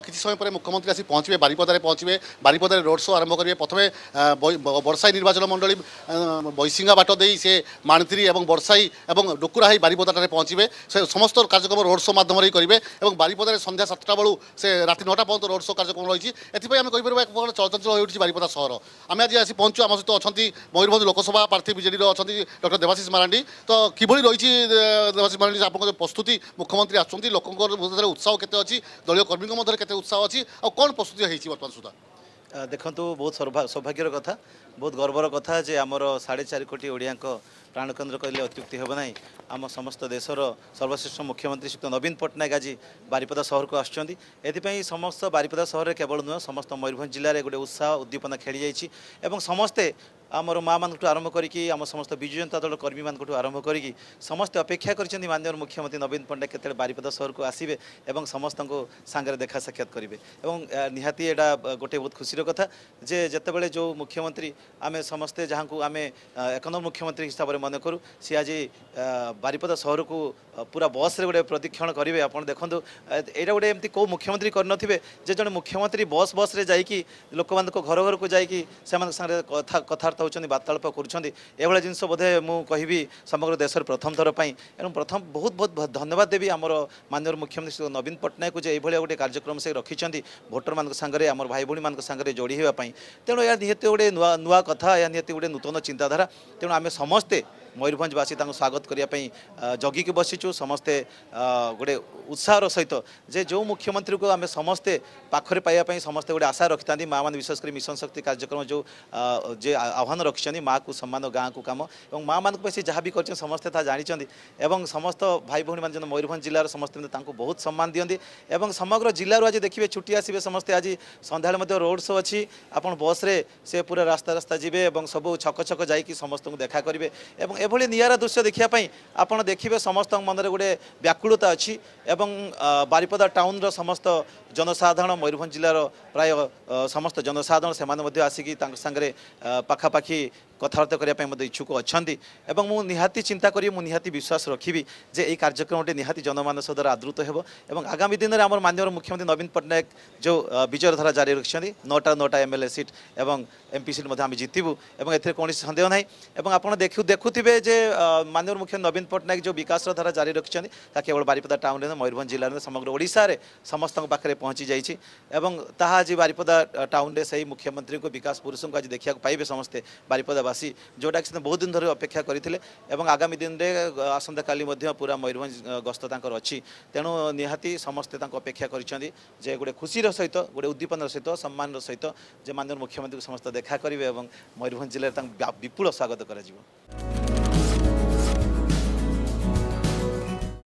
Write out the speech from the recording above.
किसी समय पर मुख्यमंत्री आसी पहुँचे बारिपदार पहुँचे बारिपदार रोड शो आरंभ करेंगे प्रथम बरसाई निर्वाचन मंडली बैसिंगा बाट दे से माणित्री और बरसाई और डुकुराही बारिपदार पहुँचे से समस्त कार्यक्रम रोड शो मध्यम करेंगे और बारिपदार संध्या 7टा बेलू से राति 9टा पर्यंत रोड शो कार्यक्रम रही है आम कहीपर चलचंचल हो बारिपदा सहर आम आज आसी पहुँचु आम सहित अच्छा मयूरभंज लोकसभा प्रार्थी विजेडी अच्छा डॉक्टर देवाशीष मारांडी तो किभली रही देवाशीष मारांडी आप प्रस्तुति मुख्यमंत्री आसुँच लोक उत्साह केते अच्छी दलीय कर्मी केते उत्साह अच्छी और कौन प्रस्तुति होती बर्तमान सुधा देखु बहुत सौभाग्यर कथा बहुत गर्वर कथा जे आमर 4.5 कोटी ओडिया प्राण केन्द्र कहले अत्युक्ति हेब ना आम समस्त देशर सर्वश्रेष्ठ मुख्यमंत्री श्री नवीन पट्टनायक आज बारिपदा सहर को आसुँच एथि समस्त बारिपदा सहर केवल नुह समस्त मयूरभंज जिले में गोटे उत्साह उद्दीपना खेली जाइए समस्ते आमर माँ मान आरंभ करी आम समस्त विजु जनता दल कर्मी मान आरंभ करी समस्त अपेक्षा कर माननीय मुख्यमंत्री नवीन पट्टनायक केते बारिपदा सहर को आसवे और समस्त को सांगे देखा साक्षात करेंगे और निहाती यहाँ गोटे बहुत खुशी कथा जे जितेबाला जो मुख्यमंत्री आम समस्ते जहाँ को आम 1 नंबर मुख्यमंत्री हिसाब से मन करूँ सी आज बारिपदा सहर को पूरा बस रे गोटे प्रदीक्षण करेंगे आप देखो यहाँ गोटे एमती कौ मुख्यमंत्री करे जे जड़े मुख्यमंत्री बस बस रे जाइकी लोक मान घर घर को जाइकी से कथा होती वार्तालाप कर जिनस बोधे मुझे समग्र देश प्रथम थर पर एवं प्रथम बहुत बहुत धन्यवाद देवी आमर माननीय मुख्यमंत्री नवीन पट्टनायक को जो गोटे कार्यक्रम से रखिंट भोटर मान सागर आम भाई भाई मान सागर जोड़ी होगापी तेणु यह निहती गोटे नुआ कथा या निहती गोटे नूतन चिंताधारा तेणु आम समस्ते मयूरभंजवासी स्वागत करने जगिकी बसीचु समस्ते गोटे उत्साहर सहित जे जो मुख्यमंत्री को आम समस्ते पाखरे पाइबापी समस्ते गोटे आशा रखी था माँ मैंने विशेषकर मिशन शक्ति कार्यक्रम जो जे आह्वान रखिंट माँ को सम्मान गाँ को कम और माँ मान जहाँ भी कर समस्ते जानते एवं समस्त भाई भौणी मान मयूरभंज जिलार समस्ते बहुत सम्मान दिखती और समग्र जिलूर आज देखिए छुट्टी आसवे समस्ते आज सन्ध्या रोड शो अच्छी आप बस रे से पूरा रास्ता रास्ता जी और सब छक छक जाकि समस्त को देखा करेंगे एभली नियारा दृश्य देखिए आपड़ देखिए समस्त मन में गोटे व्याकुलता अच्छी एवं बारिपदा टाउन रो समस्त जनसाधारण मयूरभंज जिलार प्राय समस्त जनसाधारण से आसिकी सांगे पाखापाखि कथबार्ता करने इच्छुक अच्छा एवं मुझे निहाती चिंता करी मुझे निहाती विश्वास रखी जे यही कार्यक्रम निहाती जनमानस द्वारा आदृत हो आगामी दिन में आम माननीय मुख्यमंत्री नवीन पट्टनायक जो विजय धारा जारी रखिंट 9टा एमएलए सीट और एमपी सीट आम जितबू और ए कौन सन्देह ना और आप देखुवे जे माननीय मुख्यमंत्री नवीन पट्टनायक जो विकास धारा जारी रखिंट केवल बारिपदा टाउन में मयूरभंज जिले में समग्र ओडिशा रे समस्त पाखे पहुँची जाइए आज बारिपदा टाउन में सही मुख्यमंत्री को विकास पुरुष को आज देखा पाइबे समस्ते बारिपदावासी जोटा कि बहुत दिन धरी अपेक्षा करते आगामी दिन में आसंता काली पूरा मयूरभंज गस्त अच्छी तेणु निहाती समस्ते अपेक्षा कर गोटे खुशी सहित गोटे उद्दीपनार सहित सम्मान सहित जे माननीय मुख्यमंत्री को समस्त देखा करेंगे और मयूरभंज जिले में विपुल स्वागत कर